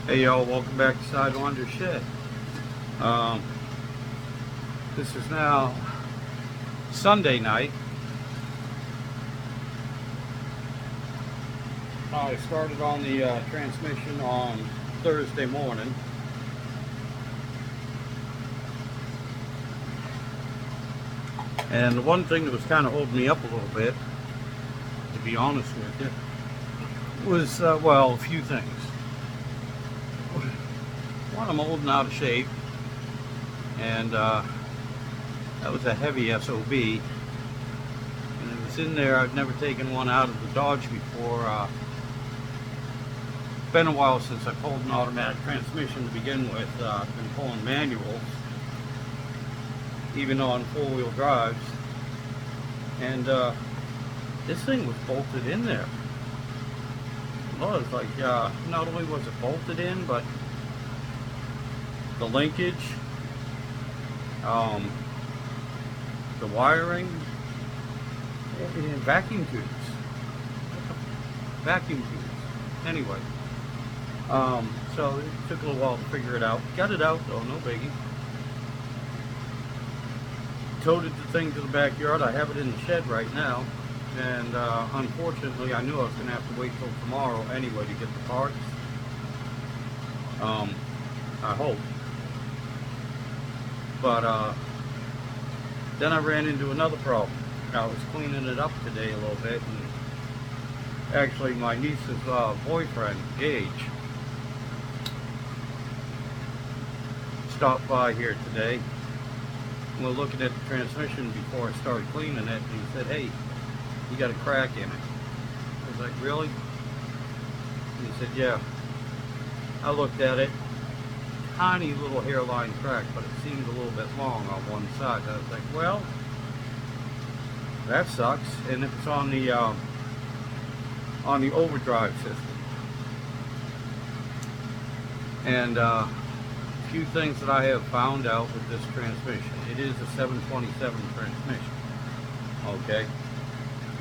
Hey y'all, welcome back to Sidewynders Shed. Um, this is now Sunday night. I started on the transmission on Thursday morning. And the one thing that was kind of holding me up a little bit, to be honest with you, was, well, a few things. One, I'm old and out of shape, and that was a heavy SOB, and it was in there. I've never taken one out of the Dodge before. Been a while since I pulled an automatic transmission to begin with. I've been pulling manuals, even on four-wheel drives, and this thing was bolted in there. It was like, not only was it bolted in, but the linkage, the wiring, and vacuum tubes. Vacuum tubes. Anyway, so it took a little while to figure it out. Got it out though, no biggie. Toted the thing to the backyard. I have it in the shed right now, and unfortunately, I knew I was going to have to wait till tomorrow anyway to get the parts. I hope. But then I ran into another problem. I was cleaning it up today a little bit, and actually my niece's boyfriend, Gage, stopped by here today. We were looking at the transmission before I started cleaning it, and he said, "Hey, you got a crack in it." I was like, "Really?" And he said, "Yeah." I looked at it. Tiny little hairline crack, but it seemed a little bit long on one side. I was like, well, that sucks. And it was on the overdrive system. And a few things that I have found out with this transmission. It is a 727 transmission. Okay,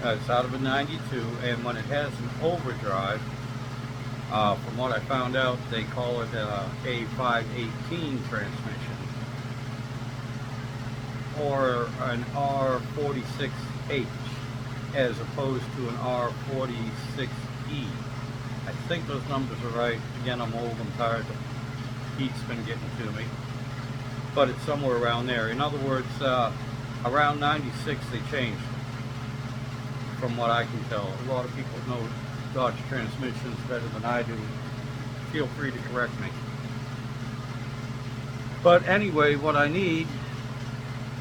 it's out of a 92, and when it has an overdrive, from what I found out, they call it a A518 transmission, or an R46H, as opposed to an R46E. I think those numbers are right. Again, I'm old, I'm tired, the heat's been getting to me. But it's somewhere around there. In other words, around 96 they changed it, from what I can tell. A lot of people know Dodge transmissions better than I do. Feel free to correct me. But anyway, what I need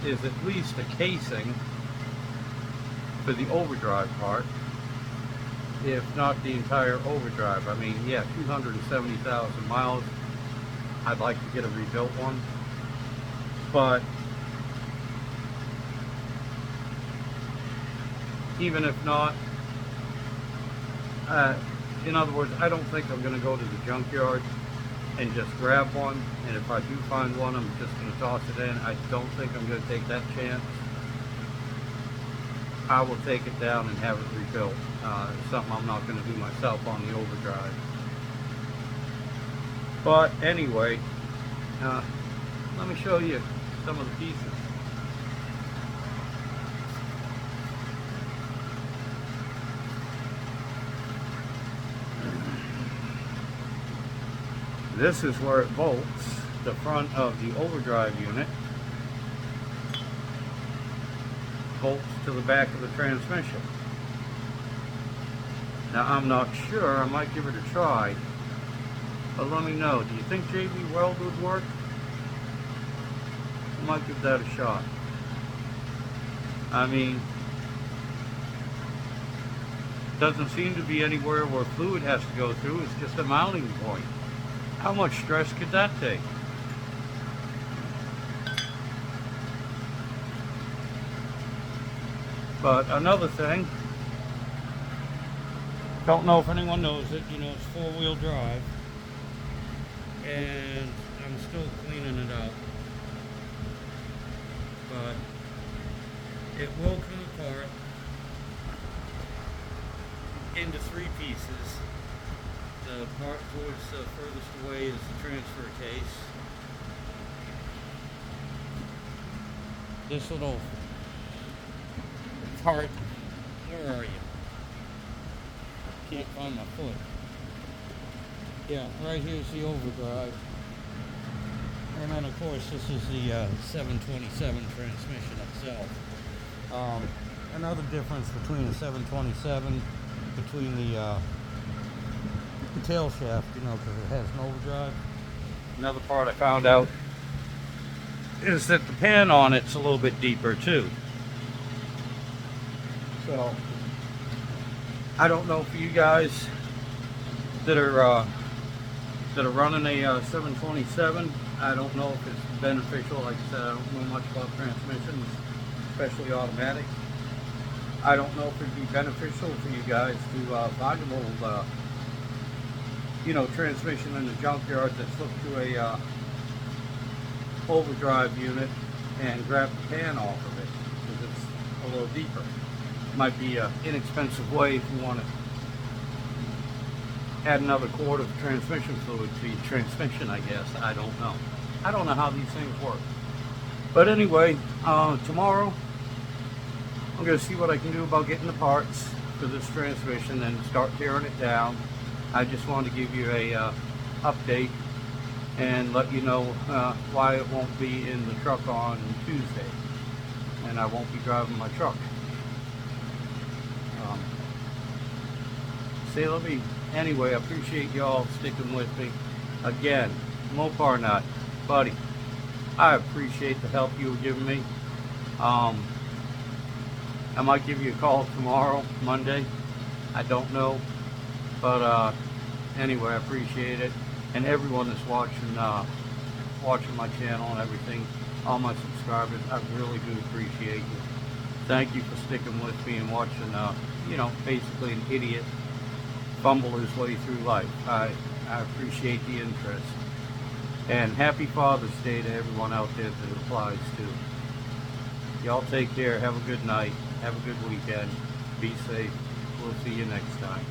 is at least a casing for the overdrive part, if not the entire overdrive. I mean, yeah, 270,000 miles. I'd like to get a rebuilt one, but even if not, in other words, I don't think I'm going to go to the junkyard and just grab one, and if I do find one, I'm just going to toss it in. I don't think I'm going to take that chance. I will take it down and have it rebuilt. It's something I'm not going to do myself on the overdrive. But anyway, let me show you some of the pieces. This is where it bolts, the front of the overdrive unit bolts to the back of the transmission. Now I'm not sure, I might give it a try, but let me know. Do you think JB Weld would work? I might give that a shot. I mean, doesn't seem to be anywhere where fluid has to go through, it's just a mounting point. How much stress could that take? But another thing, don't know if anyone knows it, you know, it's four-wheel drive, and I'm still cleaning it out, but it will come apart into three pieces. The the part towards the furthest away is the transfer case. This little part, where are you? Can't find my foot. Yeah, right here's the overdrive. And then of course this is the 727 transmission itself. Another difference between the 727, between the tail shaft, you know, because it has an overdrive. Another part I found out is that the pan on it's a little bit deeper too. So I don't know for you guys that are running a 727. I don't know if it's beneficial. Like I said, I don't know much about transmissions, especially automatics. I don't know if it'd be beneficial for you guys to find an old, you know, transmission in the junkyard that's hooked to a overdrive unit and grab the pan off of it because it's a little deeper. Might be an inexpensive way if you want to add another quart of transmission fluid to your transmission, I guess. I don't know. I don't know how these things work. But anyway, tomorrow I'm going to see what I can do about getting the parts for this transmission and start tearing it down. I just wanted to give you a update and let you know why it won't be in the truck on Tuesday, and I won't be driving my truck. Anyway, I appreciate y'all sticking with me. Again, Mopar Nut, buddy, I appreciate the help you were giving me. I might give you a call tomorrow, Monday. I don't know, but anyway, I appreciate it, and everyone that's watching my channel and everything, all my subscribers, I really do appreciate you. Thank you for sticking with me and watching, you know, basically an idiot fumble his way through life. I appreciate the interest. And happy Father's Day to everyone out there that it applies to. Y'all take care. Have a good night. Have a good weekend. Be safe. We'll see you next time.